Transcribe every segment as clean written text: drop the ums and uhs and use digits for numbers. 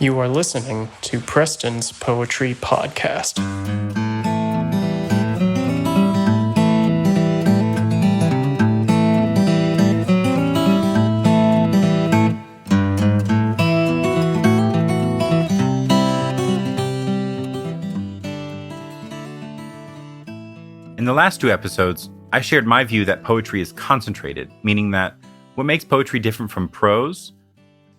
You are listening to Preston's Poetry Podcast. In the last two episodes, I shared my view that poetry is concentrated, meaning that what makes poetry different from prose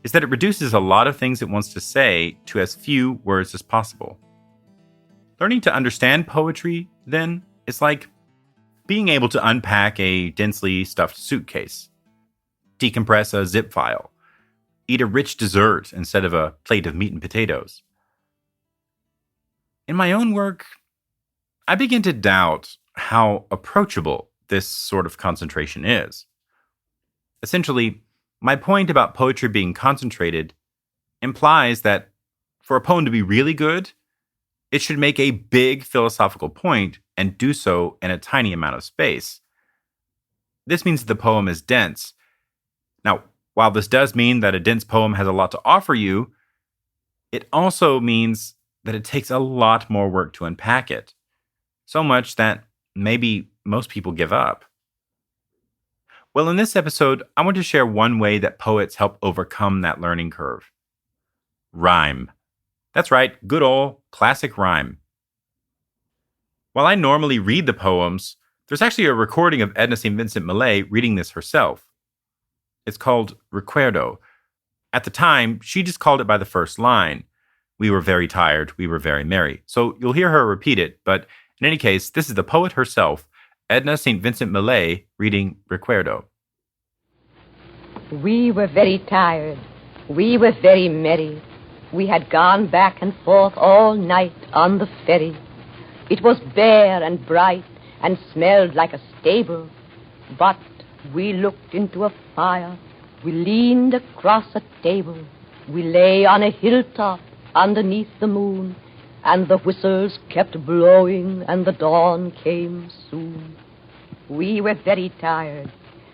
is that it reduces a lot of things it wants to say to as few words as possible. Learning to understand poetry, then, is like being able to unpack a densely stuffed suitcase, decompress a zip file, eat a rich dessert instead of a plate of meat and potatoes. In my own work, I begin to doubt how approachable this sort of concentration is. Essentially, my point about poetry being concentrated implies that for a poem to be really good, it should make a big philosophical point and do so in a tiny amount of space. This means that the poem is dense. Now, while this does mean that a dense poem has a lot to offer you, it also means that it takes a lot more work to unpack it. So much that maybe most people give up. Well, in this episode, I want to share one way that poets help overcome that learning curve. Rhyme. That's right, good old classic rhyme. While I normally read the poems, there's actually a recording of Edna St. Vincent Millay reading this herself. It's called Recuerdo. At the time, she just called it by the first line. We were very tired, we were very merry. So you'll hear her repeat it, but in any case, this is the poet herself, Edna St. Vincent Millay, reading Recuerdo. We were very tired. We were very merry. We had gone back and forth all night on the ferry. It was bare and bright and smelled like a stable. But we looked into a fire. We leaned across a table. We lay on a hilltop underneath the moon. And the whistles kept blowing, and the dawn came soon. We were very tired.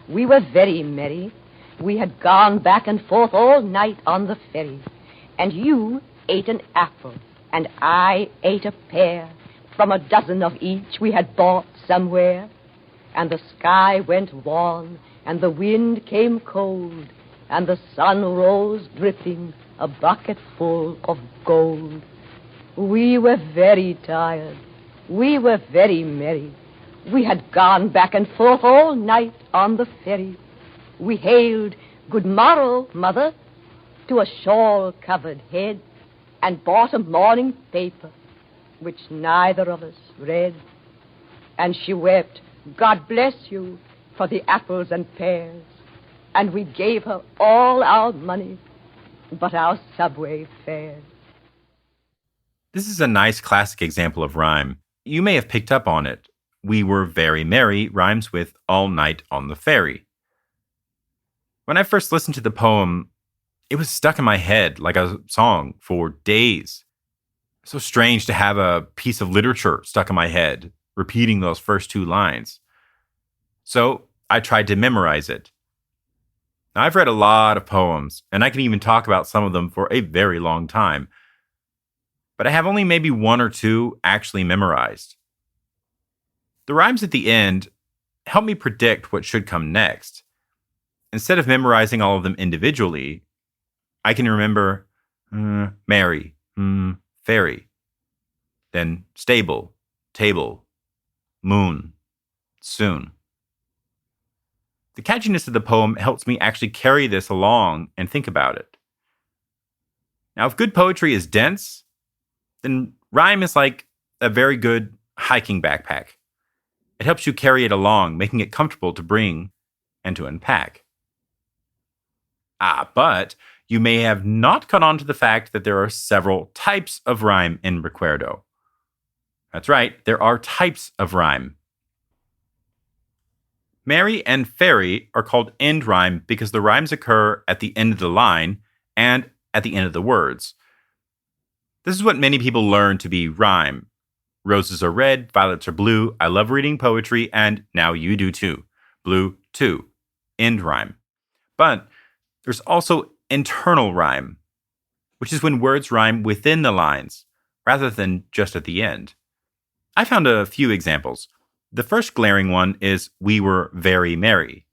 We were very merry. We had gone back and forth all night on the ferry. And you ate an apple, and I ate a pear, from a dozen of each we had bought somewhere. And the sky went wan, and the wind came cold, and the sun rose dripping, a bucket full of gold. We were very tired. We were very merry. We had gone back and forth all night on the ferry. We hailed, "Good morrow, mother," to a shawl-covered head, and bought a morning paper, which neither of us read. And she wept, "God bless you," for the apples and pears. And we gave her all our money, but our subway fares. This is a nice classic example of rhyme. You may have picked up on it. We were very merry rhymes with all night on the ferry. When I first listened to the poem, it was stuck in my head like a song for days. So strange to have a piece of literature stuck in my head, repeating those first two lines. So I tried to memorize it. Now, I've read a lot of poems, and I can even talk about some of them for a very long time. But I have only maybe one or two actually memorized. The rhymes at the end help me predict what should come next. Instead of memorizing all of them individually, I can remember merry, ferry, then stable, table, moon, soon. The catchiness of the poem helps me actually carry this along and think about it. Now, if good poetry is dense, then rhyme is like a very good hiking backpack. It helps you carry it along, making it comfortable to bring and to unpack. But you may have not caught on to the fact that there are several types of rhyme in Recuerdo. That's right, there are types of rhyme. Merry and ferry are called end rhyme because the rhymes occur at the end of the line and at the end of the words. This is what many people learn to be rhyme. Roses are red, violets are blue, I love reading poetry, and now you do too. Blue, too. End rhyme. But there's also internal rhyme. which is when words rhyme within the lines, rather than just at the end. I found a few examples. The first glaring one is "we were very merry."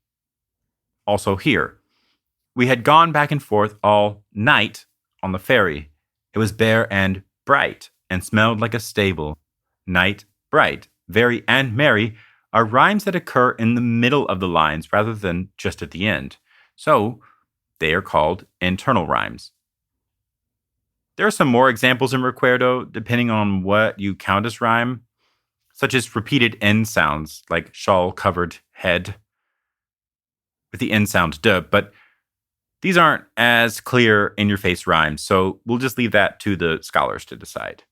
Also here, "we had gone back and forth all night on the ferry. It was bare and bright and smelled like a stable." Night, bright, very, and merry are rhymes that occur in the middle of the lines rather than just at the end. So they are called internal rhymes. There are some more examples in Recuerdo, depending on what you count as rhyme, such as repeated N sounds like shawl-covered head, with the N sound duh, but these aren't as clear in-your-face rhymes, so we'll just leave that to the scholars to decide.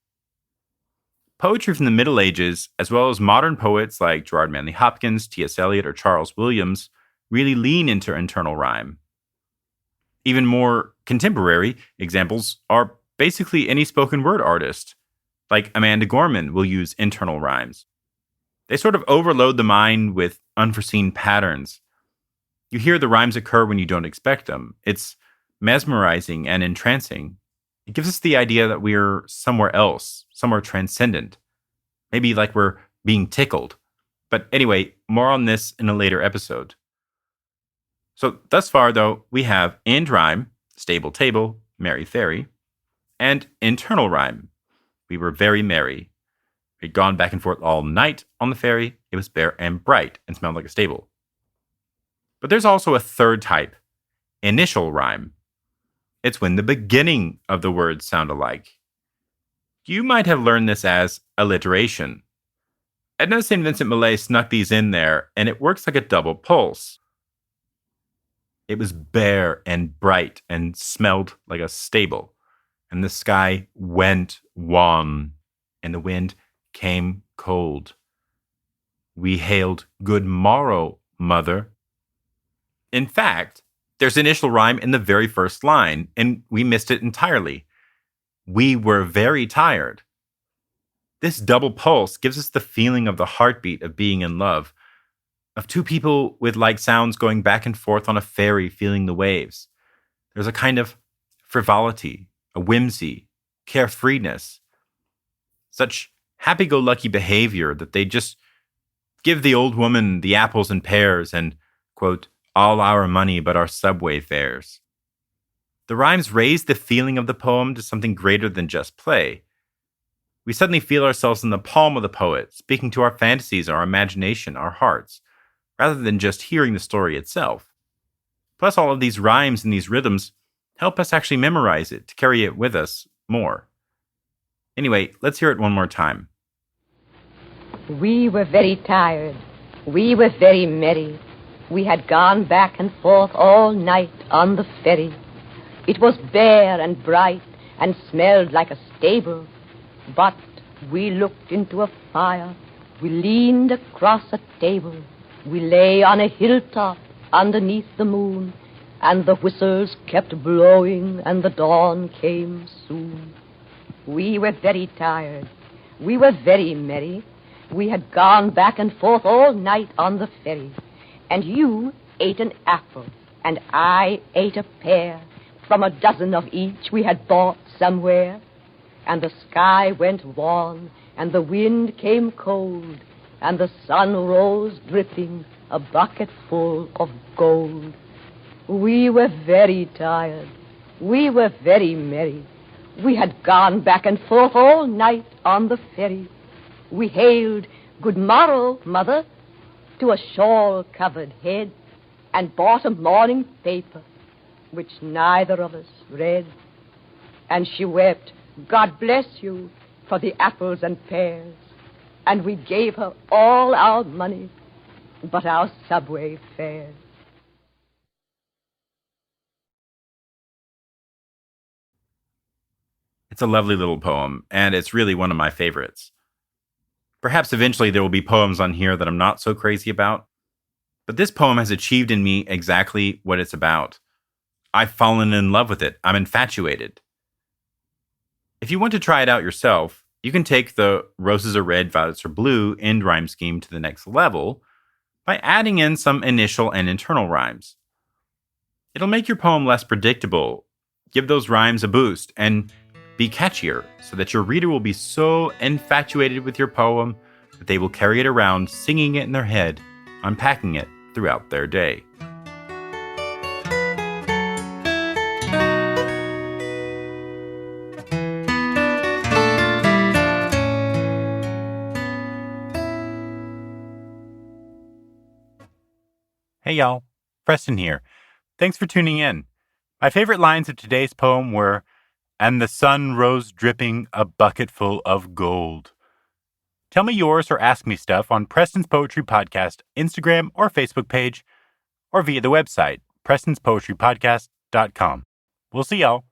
Poetry from the Middle Ages, as well as modern poets like Gerard Manley Hopkins, T.S. Eliot, or Charles Williams, really lean into internal rhyme. Even more contemporary examples are basically any spoken word artist, like Amanda Gorman, will use internal rhymes. They sort of overload the mind with unforeseen patterns. You hear the rhymes occur when you don't expect them. It's mesmerizing and entrancing. It gives us the idea that we're somewhere else, somewhere transcendent. Maybe like we're being tickled. But anyway, more on this in a later episode. So thus far, though, we have end rhyme, stable table, merry fairy, and internal rhyme. We were very merry. We'd gone back and forth all night on the ferry. It was bare and bright and smelled like a stable. But there's also a third type, initial rhyme. It's when the beginning of the words sound alike. You might have learned this as alliteration. Edna St. Vincent Millay snuck these in there, and it works like a double pulse. It was bare and bright and smelled like a stable, and the sky went wan, and the wind came cold. We hailed good morrow, mother. In fact, there's initial rhyme in the very first line, and we missed it entirely. We were very tired. This double pulse gives us the feeling of the heartbeat of being in love, of two people with like sounds going back and forth on a ferry feeling the waves. There's a kind of frivolity, a whimsy, carefreeness, such happy-go-lucky behavior that they just give the old woman the apples and pears and, quote, all our money but our subway fares. The rhymes raise the feeling of the poem to something greater than just play. We suddenly feel ourselves in the palm of the poet, speaking to our fantasies, our imagination, our hearts, rather than just hearing the story itself. Plus, all of these rhymes and these rhythms help us actually memorize it, to carry it with us more. Anyway, let's hear it one more time. We were very tired. We were very merry. We had gone back and forth all night on the ferry. It was bare and bright and smelled like a stable. But we looked into a fire. We leaned across a table. We lay on a hilltop underneath the moon, and the whistles kept blowing, and the dawn came soon. We were very tired. We were very merry. We had gone back and forth all night on the ferry. And you ate an apple, and I ate a pear, from a dozen of each we had bought somewhere. And the sky went wan, and the wind came cold, and the sun rose dripping, a bucket full of gold. We were very tired. We were very merry. We had gone back and forth all night on the ferry. We hailed, good morrow, mother, to a shawl-covered head, and bought a morning paper, which neither of us read. And she wept, God bless you, for the apples and pears. And we gave her all our money, but our subway fares. It's a lovely little poem, and it's really one of my favorites. Perhaps eventually there will be poems on here that I'm not so crazy about, but this poem has achieved in me exactly what it's about. I've fallen in love with it. I'm infatuated. If you want to try it out yourself, you can take the roses are red, violets are blue end rhyme scheme to the next level by adding in some initial and internal rhymes. It'll make your poem less predictable, Give those rhymes a boost and be catchier so that your reader will be so infatuated with your poem that they will carry it around, singing it in their head, unpacking it throughout their day. Hey y'all, Preston here. Thanks for tuning in. My favorite lines of today's poem were, "And the sun rose dripping a bucketful of gold." Tell me yours or ask me stuff on Preston's Poetry Podcast Instagram or Facebook page, or via the website, prestonspoetrypodcast.com. We'll see y'all.